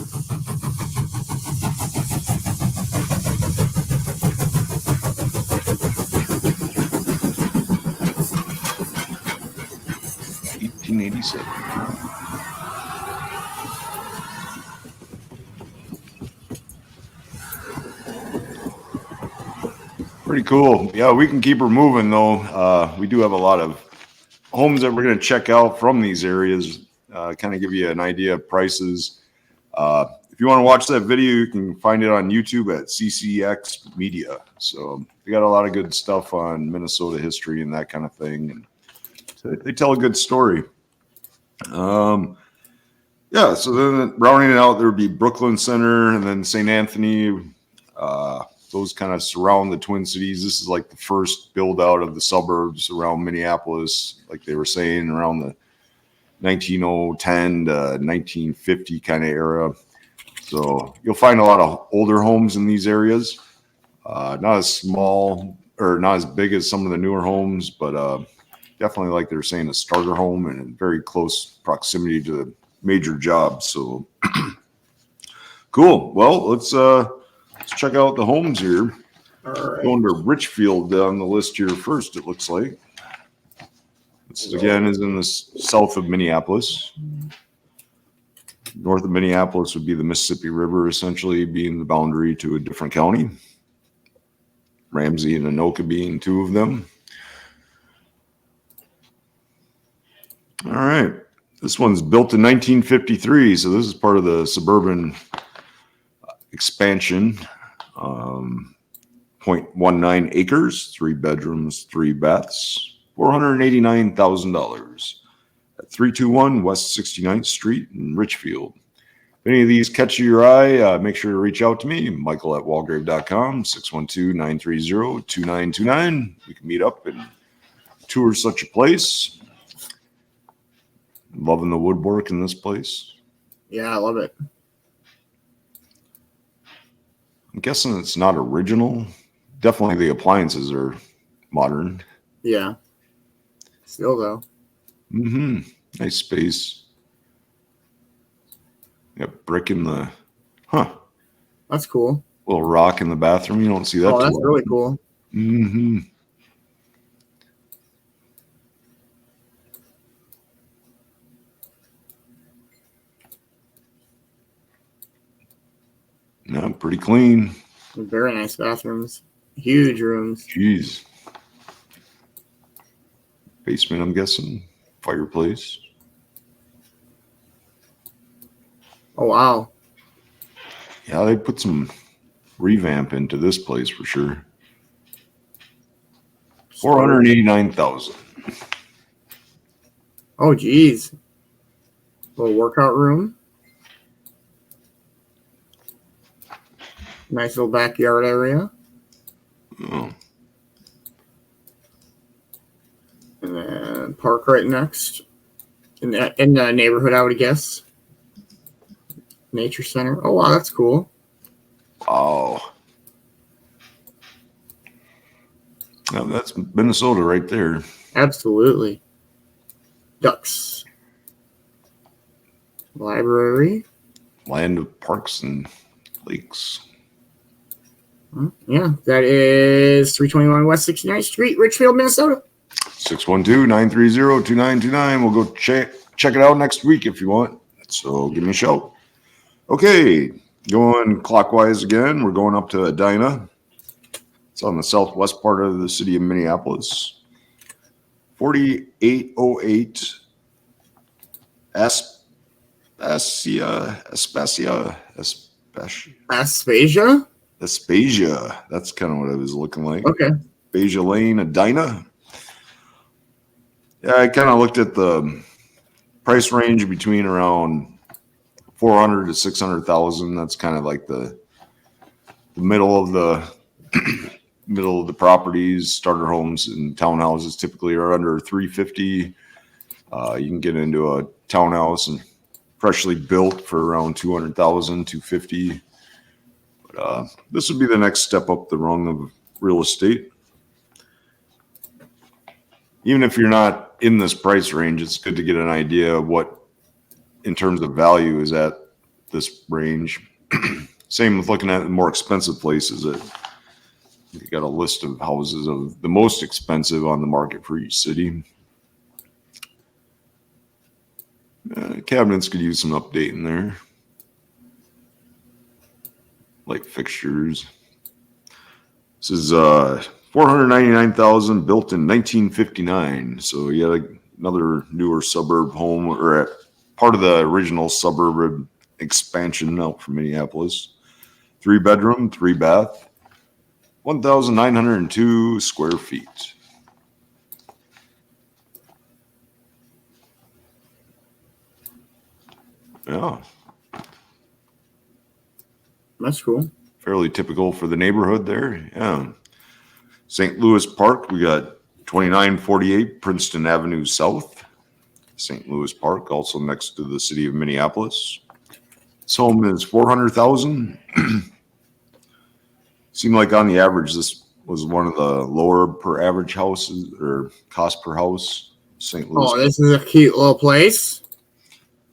Speaker 1: Pretty cool. Yeah, we can keep her moving though. We do have a lot of homes that we're going to check out from these areas, kind of give you an idea of prices. If you want to watch that video, you can find it on YouTube at CCX Media. So we got a lot of good stuff on Minnesota history and that kind of thing. And so they tell a good story. Yeah, so then rounding it out, there would be Brooklyn Center and then St. Anthony. Those kind of surround the Twin Cities. This is like the first build out of the suburbs around Minneapolis, like they were saying, around the 1910 to 1950 kind of era. So you'll find a lot of older homes in these areas. Not as small or not as big as some of the newer homes, but definitely, like they're saying, a starter home and in very close proximity to the major jobs. So cool. Well, let's check out the homes here. All right. Going to Richfield on the list here first, it looks like. This again is in the south of Minneapolis. North of Minneapolis would be the Mississippi River, essentially being the boundary to a different county. Ramsey and Anoka being two of them. All right. This one's built in 1953, so this is part of the suburban expansion. 0.19 acres, 3 bedrooms, 3 baths, $489,000 at 321 West 69th Street in Richfield. If any of these catch your eye, make sure to reach out to me, Michael at Walgrave.com, 612-930-2929. We can meet up and tour such a place. Loving the woodwork in this place.
Speaker 2: Yeah, I love it.
Speaker 1: I'm guessing it's not original. Definitely the appliances are modern.
Speaker 2: Yeah. Still though.
Speaker 1: Mm-hmm. Nice space. Got brick in the
Speaker 2: That's cool.
Speaker 1: Little rock in the bathroom. You don't see that.
Speaker 2: Oh, that's really cool.
Speaker 1: Mm-hmm. No, pretty clean.
Speaker 2: Very nice bathrooms. Huge rooms.
Speaker 1: Jeez. Basement, I'm guessing. Fireplace.
Speaker 2: Oh, wow.
Speaker 1: Yeah, they put some revamp into this place for sure. $489,000.
Speaker 2: Oh, geez. Little workout room. Nice little backyard area.
Speaker 1: Oh.
Speaker 2: And then park right next. In the neighborhood, I would guess. Nature center. Oh, wow, that's cool.
Speaker 1: Wow. Now, that's Minnesota right there.
Speaker 2: Absolutely. Ducks. Library.
Speaker 1: Land of parks and lakes.
Speaker 2: Yeah, that is 321 West 69th Street, Richfield, Minnesota.
Speaker 1: 612-930-2929. We'll go check it out next week if you want. So give me a shout. Okay, going clockwise again. We're going up to Edina. It's on the southwest part of the city of Minneapolis. 4808 Aspasia. That's kind of what it was looking like.
Speaker 2: Okay.
Speaker 1: Aspasia Lane, Edina. Yeah, I kind of looked at the price range between around 400 to 600,000. That's kind of like the middle of the middle of the properties. Starter homes and townhouses typically are under 350. You can get into a townhouse and freshly built for around 200,000, 250. But this would be the next step up the rung of real estate. Even if you're not in this price range, it's good to get an idea of what, in terms of value, is at this range. Same with looking at the more expensive places. You got a list of houses of the most expensive on the market for each city. Cabinets could use some updating there. Like fixtures. This is 499,000, built in 1959. So you got another newer suburb home, or part of the original suburb expansion out from Minneapolis. 3-bedroom, 3-bath, 1,902 square feet. Yeah.
Speaker 2: That's cool.
Speaker 1: Fairly typical for the neighborhood there. Yeah. St. Louis Park, we got 2948 Princeton Avenue South. St. Louis Park, also next to the city of Minneapolis. This home is 400,000. Seemed like on the average, this was one of the lower per average houses or cost per house. St. Louis.
Speaker 2: Oh, this is a cute little place.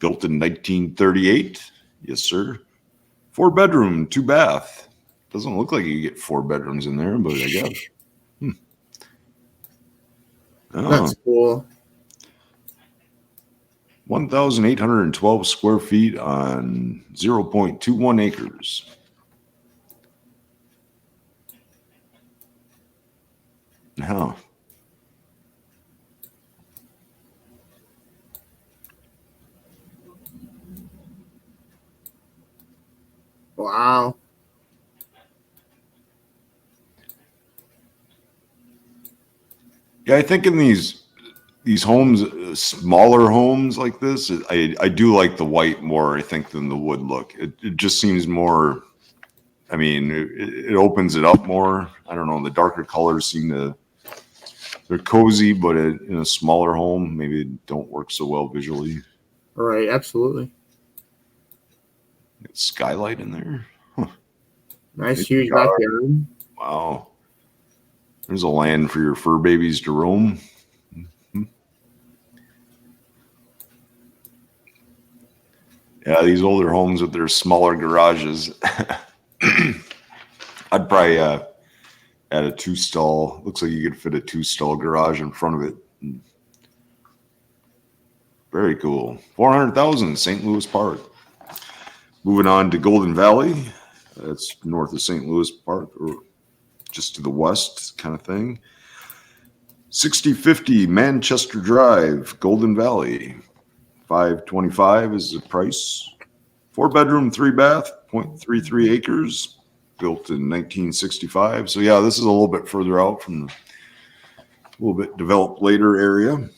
Speaker 1: Built in 1938. Yes, sir. 4-bedroom, 2-bath. Doesn't look like you get 4 bedrooms in there, but I guess. Oh.
Speaker 2: That's cool.
Speaker 1: 1,812 square feet on 0.21 acres. Now,
Speaker 2: wow.
Speaker 1: Yeah, I think in these homes, smaller homes like this, I do like the white more, I think, than the wood look. It just seems more, I mean, it opens it up more. I don't know, the darker colors seem to, they're cozy, but in a smaller home, maybe don't work so well visually.
Speaker 2: Right, absolutely.
Speaker 1: Skylight in there. Huh.
Speaker 2: Nice, huge backyard.
Speaker 1: Wow. There's a land for your fur babies to roam. Mm-hmm. Yeah, these older homes with their smaller garages. I'd probably add a 2-stall. Looks like you could fit a 2-stall garage in front of it. Very cool. 400,000, St. Louis Park. Moving on to Golden Valley. That's north of St. Louis Park, or just to the west kind of thing. 6050 Manchester Drive, Golden Valley. 525 is the price. 4-bedroom, 3-bath, 0.33 acres, built in 1965. So yeah, this is a little bit further out from the little bit developed later area.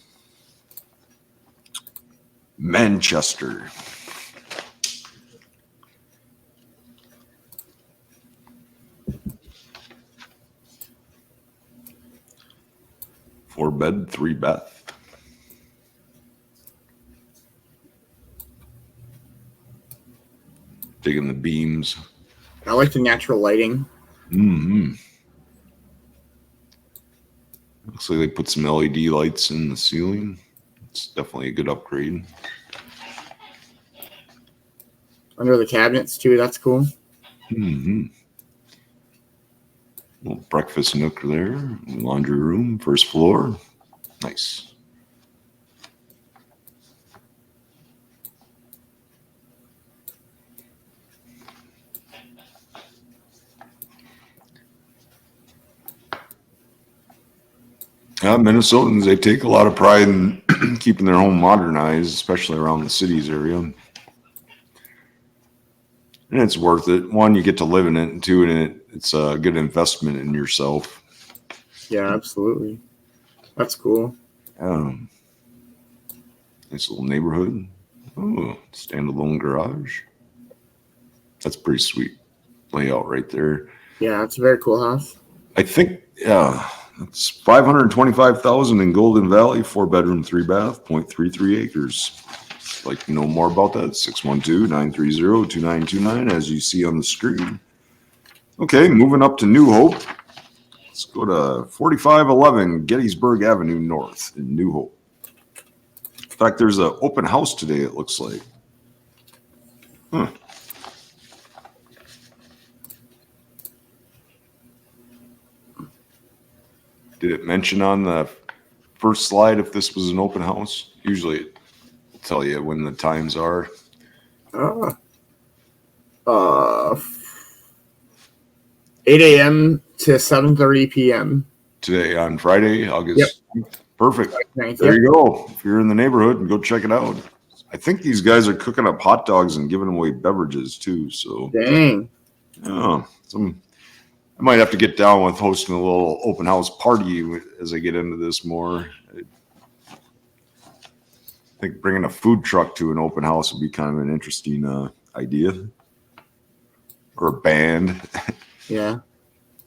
Speaker 1: Manchester. Four-bed, 3-bath. Digging the beams.
Speaker 2: I like the natural lighting.
Speaker 1: Mm-hmm. Looks like they put some LED lights in the ceiling. It's definitely a good upgrade.
Speaker 2: Under the cabinets, too. That's cool.
Speaker 1: Mm-hmm. Little breakfast nook there. Laundry room, first floor. Nice. Minnesotans, they take a lot of pride in keeping their home modernized, especially around the cities area. And it's worth it. One, you get to live in it, and two, it's a good investment in yourself.
Speaker 2: Yeah, absolutely. That's cool.
Speaker 1: Nice little neighborhood. Oh, standalone garage. That's pretty sweet layout right there.
Speaker 2: Yeah, it's a very cool house.
Speaker 1: I think, yeah, it's $525,000 in Golden Valley, 4-bedroom, 3-bath, 0.33 acres. Like to know more about that? 612-930-2929, as you see on the screen. Okay, moving up to New Hope. Let's go to 4511 Gettysburg Avenue North in New Hope. In fact, there's an open house today, it looks like. Huh. Did it mention on the first slide if this was an open house? Usually it will tell you when the times are.
Speaker 2: 8 a.m. to 7:30 p.m.
Speaker 1: Today on Friday, August.
Speaker 2: Yep.
Speaker 1: Perfect.
Speaker 2: Nice.
Speaker 1: There you go. If you're in the neighborhood, go check it out. I think these guys are cooking up hot dogs and giving away beverages too. So
Speaker 2: dang.
Speaker 1: Yeah, I might have to get down with hosting a little open house party as I get into this more. I think bringing a food truck to an open house would be kind of an interesting idea. Or a band.
Speaker 2: Yeah.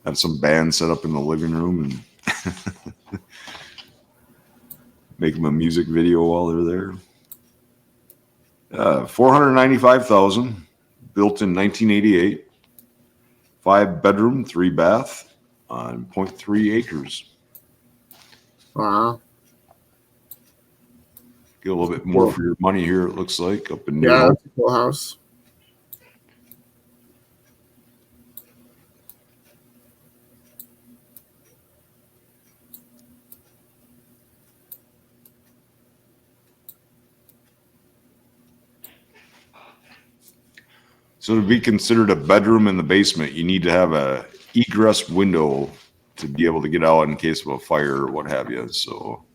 Speaker 1: Have some band set up in the living room and make them a music video while they're there. $495,000, built in 1988. 5-bedroom, 3-bath on 0.3 acres.
Speaker 2: Wow.
Speaker 1: Get a little bit more for your money here, it looks like, up in New
Speaker 2: Yeah,
Speaker 1: York.
Speaker 2: that's a cool house.
Speaker 1: So to be considered a bedroom in the basement, you need to have a egress window to be able to get out in case of a fire or what have you. So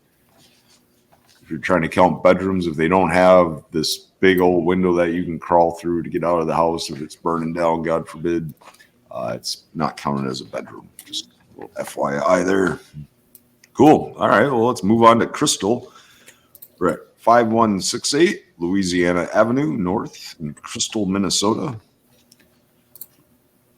Speaker 1: if you're trying to count bedrooms, if they don't have this big old window that you can crawl through to get out of the house, if it's burning down, God forbid, it's not counted as a bedroom. Just a little FYI there. Cool. All right. Well, let's move on to Crystal. We're at 5168 Louisiana Avenue North in Crystal, Minnesota.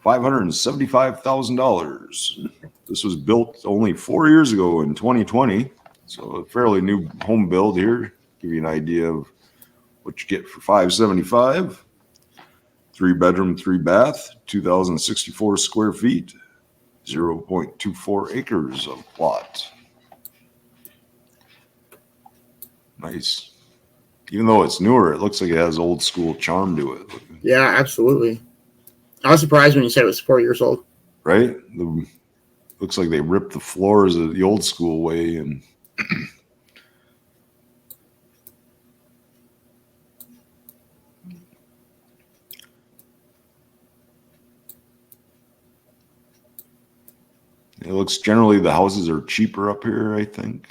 Speaker 1: $575,000. This was built only 4 years ago in 2020. So a fairly new home build here. Give you an idea of what you get for $575,000. 3-bedroom, 3-bath, 2,064 square feet, 0.24 acres of plot. Nice. Even though it's newer, it looks like it has old school charm to it.
Speaker 2: Yeah, absolutely. I was surprised when you said it was 4 years old.
Speaker 1: Right? Looks like they ripped the floors the old school way. And it looks generally the houses are cheaper up here, I think.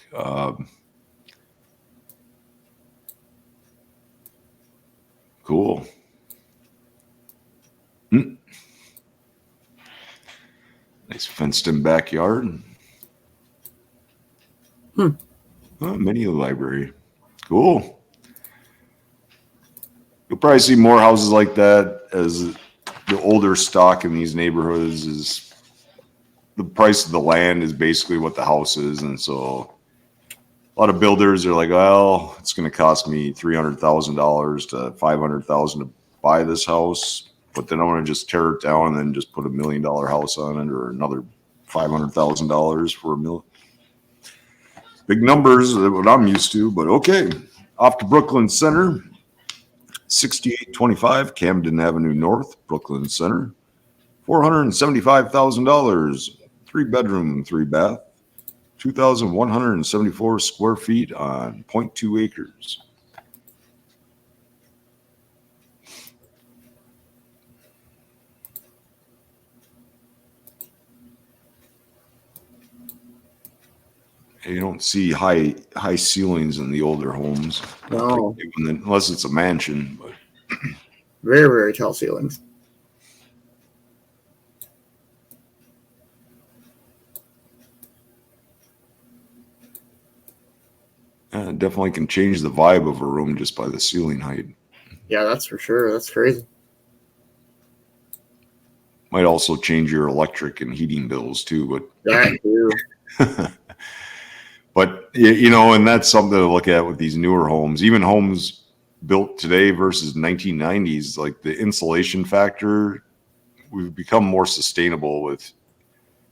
Speaker 1: Cool. Nice fenced-in backyard. Mini library. Cool. You'll probably see more houses like that as the older stock in these neighborhoods is the price of the land is basically what the house is. And so a lot of builders are like, well, it's going to cost me $300,000 to $500,000 to buy this house, but then I want to just tear it down and then just put $1 million house on it or another $500,000 for $1 million. Big numbers, what I'm used to, but okay. Off to Brooklyn Center, 6825 Camden Avenue North, Brooklyn Center. $475,000, 3-bedroom, 3-bath, 2,174 square feet on 0.2 acres. You don't see high ceilings in the older homes.
Speaker 2: No.
Speaker 1: Unless it's a mansion. But
Speaker 2: very, very tall ceilings.
Speaker 1: Definitely can change the vibe of a room just by the ceiling height.
Speaker 2: Yeah, that's for sure. That's crazy.
Speaker 1: Might also change your electric and heating bills too, but
Speaker 2: that too.
Speaker 1: But you know, and that's something to look at with these newer homes, even homes built today versus 1990s. Like the insulation factor, we've become more sustainable with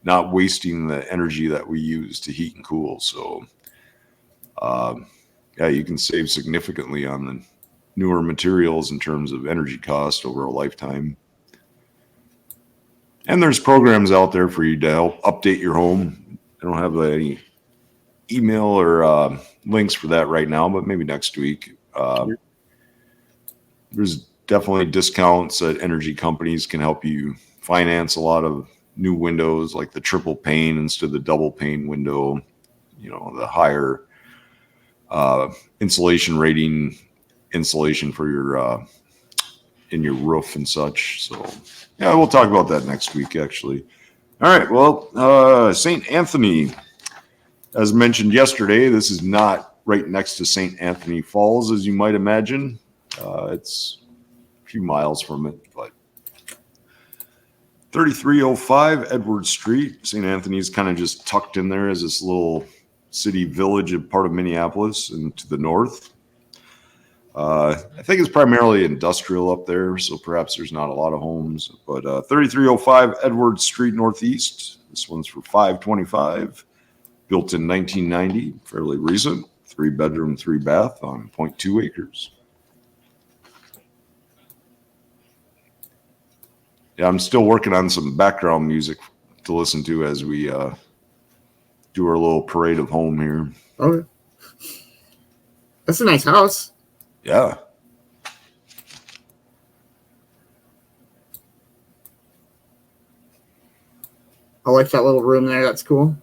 Speaker 1: not wasting the energy that we use to heat and cool. So, yeah, you can save significantly on the newer materials in terms of energy cost over a lifetime. And there's programs out there for you to help update your home. I don't have any email or links for that right now, but maybe next week. There's definitely discounts that energy companies can help you finance a lot of new windows, like the triple pane instead of the double pane window, you know, the higher insulation rating insulation for your in your roof and such. So yeah, we'll talk about that next week, actually. All right, well, St. Anthony, as mentioned yesterday, this is not right next to St. Anthony Falls, as you might imagine. It's a few miles from it, but 3305 Edward Street. St. Anthony's kind of just tucked in there as this little city village, a part of Minneapolis, and to the north. I think it's primarily industrial up there, so perhaps there's not a lot of homes. But 3305 Edward Street Northeast. This one's for $525. Built in 1990, fairly recent. 3-bedroom, 3-bath on 0.2 acres. Yeah, I'm still working on some background music to listen to as we do our little parade of home here.
Speaker 2: Okay. That's a nice house.
Speaker 1: Yeah.
Speaker 2: I like that little room there. That's cool.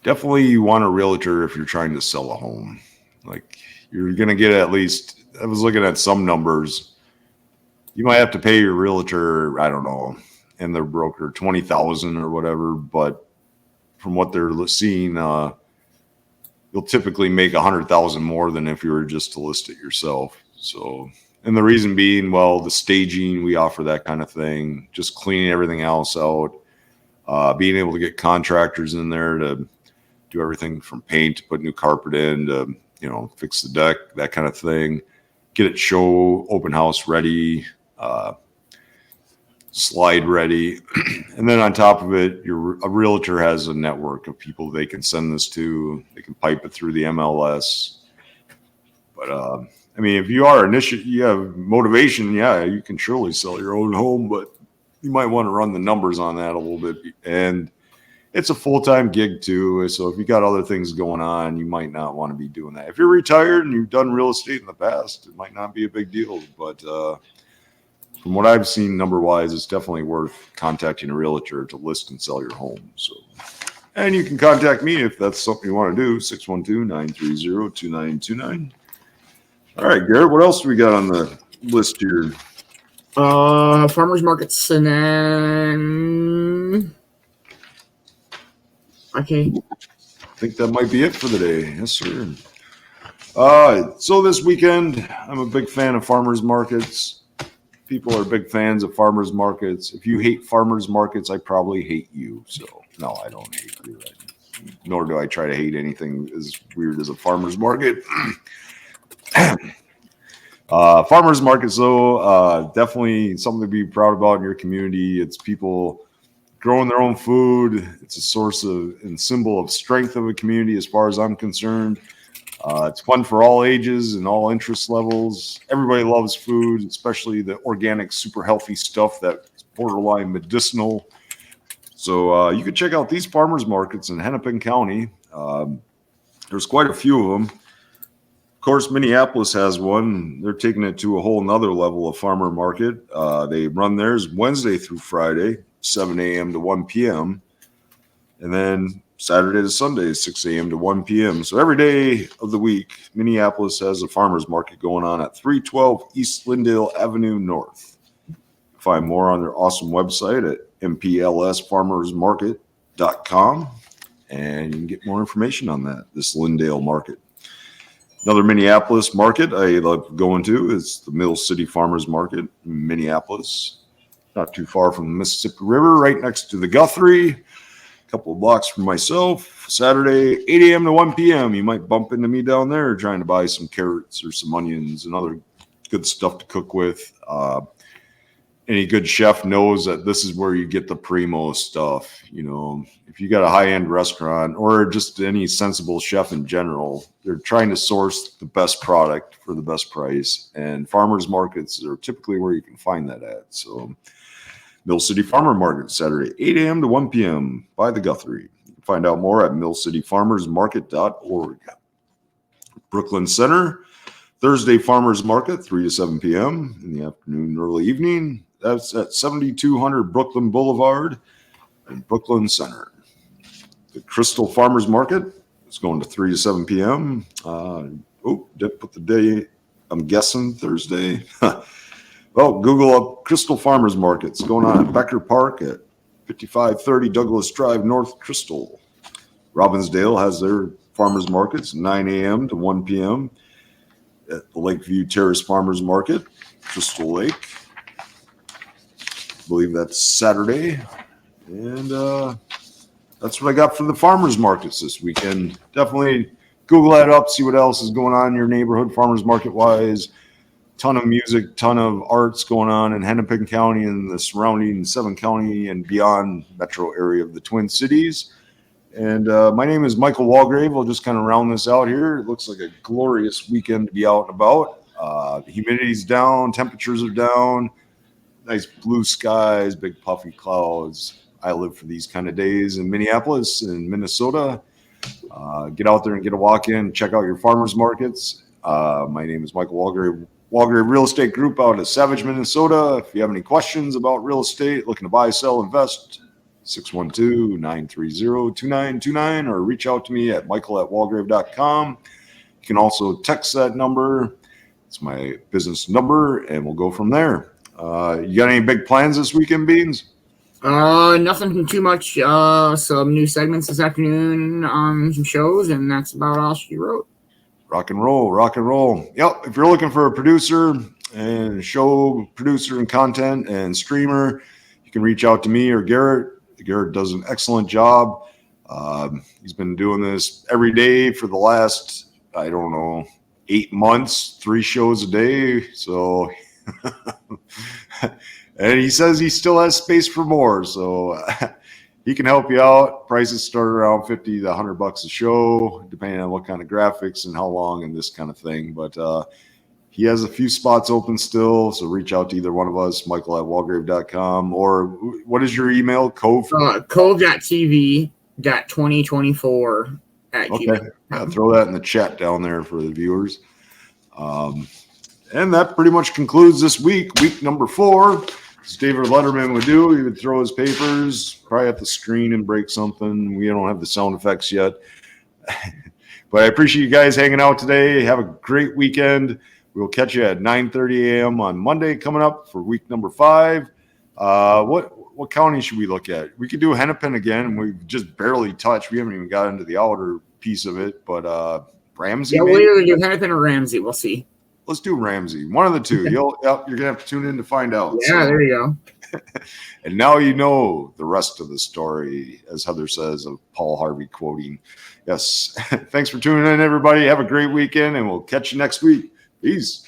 Speaker 1: Definitely you want a realtor if you're trying to sell a home. Like you're going to get at least, I was looking at some numbers. You might have to pay your realtor, I don't know, and their broker $20,000 or whatever, but from what they're seeing, you'll typically make $100,000 more than if you were just to list it yourself. So, and the reason being, well, the staging, we offer that kind of thing, just cleaning everything else out, being able to get contractors in there to do everything from paint to put new carpet in to, you know, fix the deck, that kind of thing, get it show open house ready, slide ready. And then on top of it, a realtor has a network of people they can send this to. They can pipe it through the MLS. But I mean, if you are you have motivation, yeah, you can surely sell your own home, but you might want to run the numbers on that a little bit. And it's a full-time gig too. So if you got other things going on, you might not want to be doing that. If you're retired and you've done real estate in the past, it might not be a big deal. But from what I've seen number-wise, it's definitely worth contacting a realtor to list and sell your home. So, and you can contact me if that's something you want to do, 612-930-2929. All right, Garrett, what else do we got on the list here?
Speaker 2: Farmers markets, and then okay.
Speaker 1: I think that might be it for the day. Yes, sir. So this weekend, I'm a big fan of farmers markets. People are big fans of farmers markets. If you hate farmers markets, I probably hate you. So no, I don't hate you. Nor do I try to hate anything as weird as a farmers market. Farmers markets, though, definitely something to be proud about in your community. It's people growing their own food. It's a source of and symbol of strength of a community as far as I'm concerned. It's fun for all ages and all interest levels. Everybody loves food, especially the organic, super healthy stuff that's borderline medicinal. So you can check out these farmers markets in Hennepin County. There's quite a few of them. Of course, Minneapolis has one. They're taking it to a whole nother level of farmer market. They run theirs Wednesday through Friday, 7 a.m. to 1 p.m. And then Saturday to Sunday, 6 a.m. to 1 p.m. So every day of the week, Minneapolis has a farmer's market going on at 312 East Lyndale Avenue North. Find more on their awesome website at mplsfarmersmarket.com, and you can get more information on that, this Lyndale market. Another Minneapolis market I love going to is the Mill City Farmers Market in Minneapolis. Not too far from the Mississippi River, right next to the Guthrie. A couple of blocks from myself. Saturday, 8 a.m. to 1 p.m. You might bump into me down there trying to buy some carrots or some onions and other good stuff to cook with. Any good chef knows that this is where you get the primo stuff. You know, if you got a high-end restaurant or just any sensible chef in general, they're trying to source the best product for the best price. And farmers markets are typically where you can find that at. So Mill City Farmer Market, Saturday, 8 a.m. to 1 p.m. by the Guthrie. You can find out more at millcityfarmersmarket.org. Brooklyn Center, Thursday Farmers Market, 3 to 7 p.m. in the afternoon, early evening. That's at 7200 Brooklyn Boulevard in Brooklyn Center. The Crystal Farmers Market is going to 3 to 7 p.m. Didn't put the day, I'm guessing Thursday. Well, Google up Crystal Farmers Market. It's going on at Becker Park at 5530 Douglas Drive, North Crystal. Robbinsdale has their farmers markets, 9 a.m. to 1 p.m. at the Lakeview Terrace Farmers Market, Crystal Lake. I believe that's Saturday. And that's what I got for the farmers markets this weekend. Definitely Google that up, see what else is going on in your neighborhood farmers market wise. Ton of music, ton of arts going on in Hennepin County and the surrounding 7-county and beyond metro area of the Twin Cities. And my name is Michael Walgrave. We'll just kind of round this out here. It looks like a glorious weekend to be out and about. The humidity's down, temperatures are down, nice blue skies, big puffy clouds. I live for these kind of days in Minneapolis and Minnesota. Get out there and get a walk in, check out your farmers markets. My name is Michael Walgrave. Walgrave Real Estate Group out of Savage, Minnesota. If you have any questions about real estate, looking to buy, sell, invest, 612-930-2929, or reach out to me at michael@walgrave.com. You can also text that number. It's my business number, and we'll go from there. You got any big plans this weekend, Beans?
Speaker 2: Nothing too much. Some new segments this afternoon on some shows, and that's about all she wrote.
Speaker 1: Rock and roll, rock and roll. Yep. If you're looking for a producer and show producer and content and streamer, you can reach out to me or Garrett. Garrett does an excellent job. He's been doing this every day for the last, 8 months, 3 shows a day. So, and he says he still has space for more. So he can help you out. Prices start around $50 to $100 a show, depending on what kind of graphics and how long and this kind of thing. But he has a few spots open still, so reach out to either one of us, michael@walgrave.com, or what is your email?
Speaker 2: cove.tv.2024 at
Speaker 1: Okay. Yeah, throw that in the chat down there for the viewers. And that pretty much concludes this week number 4. As David Letterman would do, he would throw his papers, probably at the screen and break something. We don't have the sound effects yet. But I appreciate you guys hanging out today. Have a great weekend. We'll catch you at 9:30 a.m. on Monday coming up for week number 5. What county should we look at? We could do Hennepin again. We've just barely touched. We haven't even got into the outer piece of it. But Ramsey?
Speaker 2: Yeah, we'll either do Hennepin or Ramsey. We'll see.
Speaker 1: Let's do Ramsey. One of the two. You're going to have to tune in to find out.
Speaker 2: Yeah, there you go.
Speaker 1: And now you know the rest of the story, as Heather says, of Paul Harvey quoting. Yes. Thanks for tuning in, everybody. Have a great weekend, and we'll catch you next week. Peace.